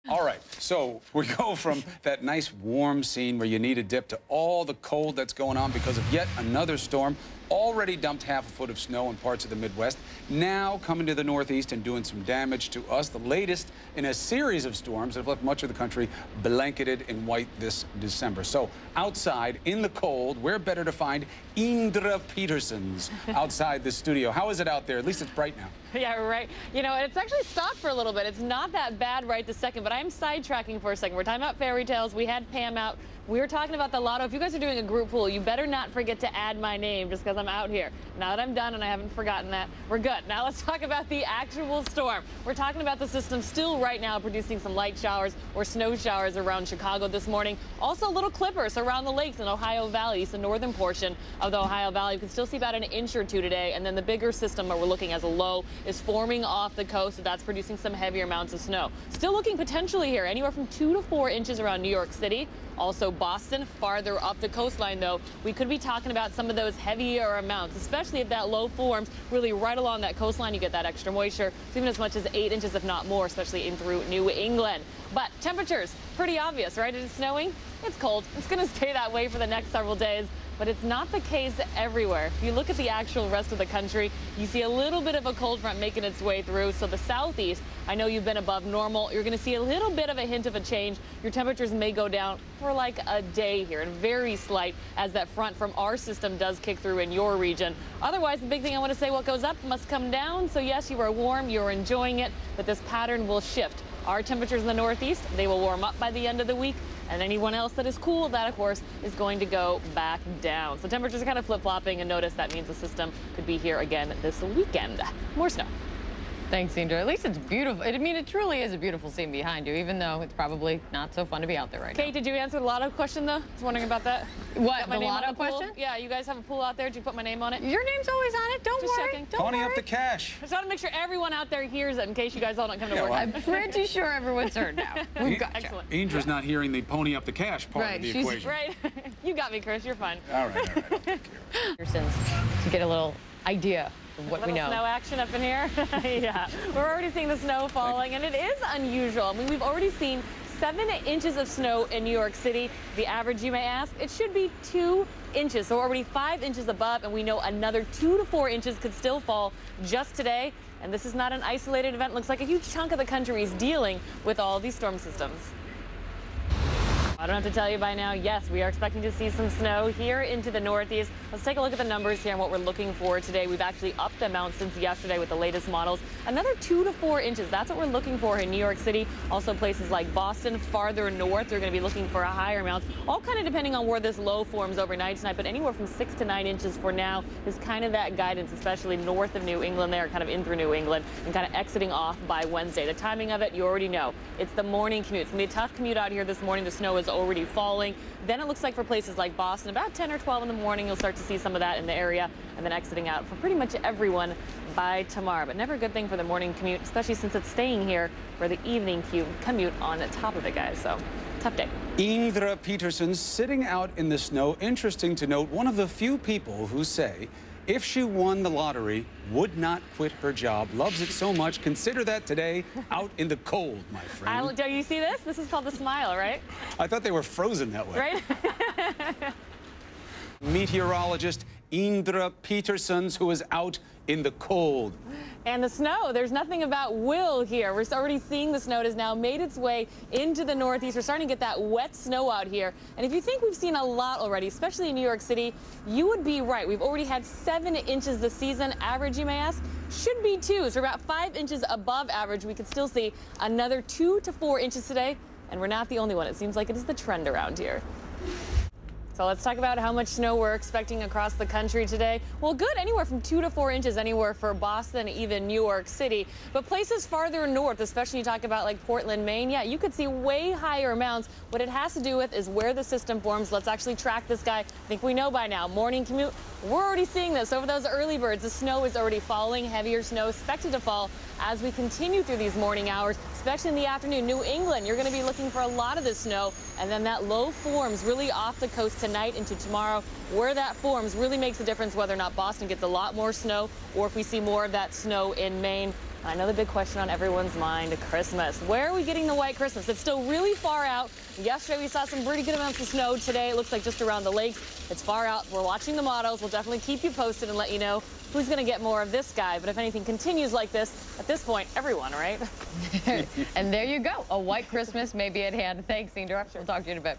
All right, so we go from that nice warm scene where you need a dip to all the cold that's going on because of yet another storm. Already dumped half a foot of snow in parts of the Midwest. Now coming to the Northeast and doing some damage to us. The latest in a series of storms that have left much of the country blanketed in white this December. So outside in the cold, where better to find Indra Petersons outside the studio. How is it out there? At least it's bright now. Yeah, right. You know, it's actually stopped for a little bit. It's not that bad right this second, but I'm sidetracking for a second. We're talking about fairy tales. We had Pam out. We were talking about the lotto. If you guys are doing a group pool, you better not forget to add my name just because I'm out here. Now that I'm done and I haven't forgotten that, we're good. Now let's talk about the actual storm. We're talking about the system still right now producing some light showers or snow showers around Chicago this morning. Also little clippers around the lakes in Ohio Valley, the northern portion of the Ohio Valley. You can still see about an inch or two today. And then the bigger system that we're looking as a low is forming off the coast. So that's producing some heavier amounts of snow. Still looking potentially here anywhere from 2 to 4 inches around New York City. Also Boston, farther up the coastline, though, we could be talking about some of those heavier amounts, especially if that low forms really right along that coastline. You get that extra moisture, so even as much as 8 inches, if not more, especially in through New England. But temperatures, pretty obvious, right? It is snowing. It's cold. It's going to stay that way for the next several days. But it's not the case everywhere. If you look at the actual rest of the country, you see a little bit of a cold front making its way through. So the southeast, I know you've been above normal. You're going to see a little bit of a hint of a change. Your temperatures may go down for like a day here, and very slight as that front from our system does kick through in your region. Otherwise, the big thing I want to say, what goes up must come down. So yes, you are warm, you're enjoying it, but this pattern will shift. Our temperatures in the Northeast, they will warm up by the end of the week. And anyone else that is cool, that, of course, is going to go back down. So temperatures are kind of flip-flopping, and notice that means the system could be here again this weekend. More snow. Thanks, Indra. At least it's beautiful. I mean, it truly is a beautiful scene behind you, even though it's probably not so fun to be out there right now. Kate, did you answer the lotto question, though? I was wondering about that. What, the lotto question? Yeah, you guys have a pool out there. Did you put my name on it? Your name's always on it. Don't Just worry. checking. Don't Pony worry. up the cash. I just want to make sure everyone out there hears it in case you guys all don't come to work. Well, I'm pretty sure everyone's heard now. We've got you. Excellent. Indra's not hearing the pony up the cash part of the equation. Right. You got me, Chris. You're fine. All right, all right. I'll take care of it. Petersons, to get a little idea of what we know. Snow action up in here. Yeah, we're already seeing the snow falling, and it is unusual. I mean, we've already seen 7 inches of snow in New York City. The average, you may ask, it should be 2 inches. So we're already 5 inches above, and we know another 2 to 4 inches could still fall just today. And this is not an isolated event. Looks like a huge chunk of the country is dealing with all these storm systems. I don't have to tell you by now, yes, we are expecting to see some snow here into the Northeast. Let's take a look at the numbers here and what we're looking for today. We've actually upped the amount since yesterday with the latest models. Another 2 to 4 inches. That's what we're looking for in New York City. Also places like Boston, farther north, they're going to be looking for a higher amount. All kind of depending on where this low forms overnight tonight, but anywhere from 6 to 9 inches for now is kind of that guidance, especially north of New England there, kind of in through New England, and kind of exiting off by Wednesday. The timing of it, you already know. It's the morning commute. It's going to be a tough commute out here this morning. The snow is already falling. Then it looks like for places like Boston, about 10 or 12 in the morning, you'll start to see some of that in the area, and then exiting out for pretty much everyone by tomorrow. But never a good thing for the morning commute, especially since it's staying here for the evening commute on top of it, guys. So tough day. Indra Petersons sitting out in the snow. Interesting to note, one of the few people who say if she won the lottery, would not quit her job. Loves it so much. Consider that today out in the cold, my friend. Do you see this? This is called the smile, right? I thought they were frozen that way. Right? Meteorologist Indra Petersons, who is out in the cold. And the snow, there's nothing about will here. We're already seeing the snow. It has now made its way into the Northeast. We're starting to get that wet snow out here. And if you think we've seen a lot already, especially in New York City, you would be right. We've already had 7 inches this season. Average, you may ask, should be 2. So we're about 5 inches above average. We could still see another 2 to 4 inches today. And we're not the only one. It seems like it is the trend around here. So let's talk about how much snow we're expecting across the country today. Well, good, anywhere from 2 to 4 inches anywhere for Boston, even New York City. But places farther north, especially you talk about like Portland, Maine, yeah, you could see way higher amounts. What it has to do with is where the system forms. Let's actually track this guy. I think we know by now. Morning commute, we're already seeing this over those early birds. The snow is already falling. Heavier snow expected to fall as we continue through these morning hours, especially in the afternoon. New England, you're going to be looking for a lot of this snow. And then that low forms really off the coast tonight into tomorrow. Where that forms really makes a difference whether or not Boston gets a lot more snow or if we see more of that snow in Maine. I know the big question on everyone's mind, Christmas. Where are we getting the white Christmas? It's still really far out. Yesterday we saw some pretty good amounts of snow. Today it looks like just around the lakes. It's far out. We're watching the models. We'll definitely keep you posted and let you know who's going to get more of this guy. But if anything continues like this, at this point, everyone, right? And there you go. A white Christmas may be at hand. Thanks, Indra. We'll talk to you in a bit.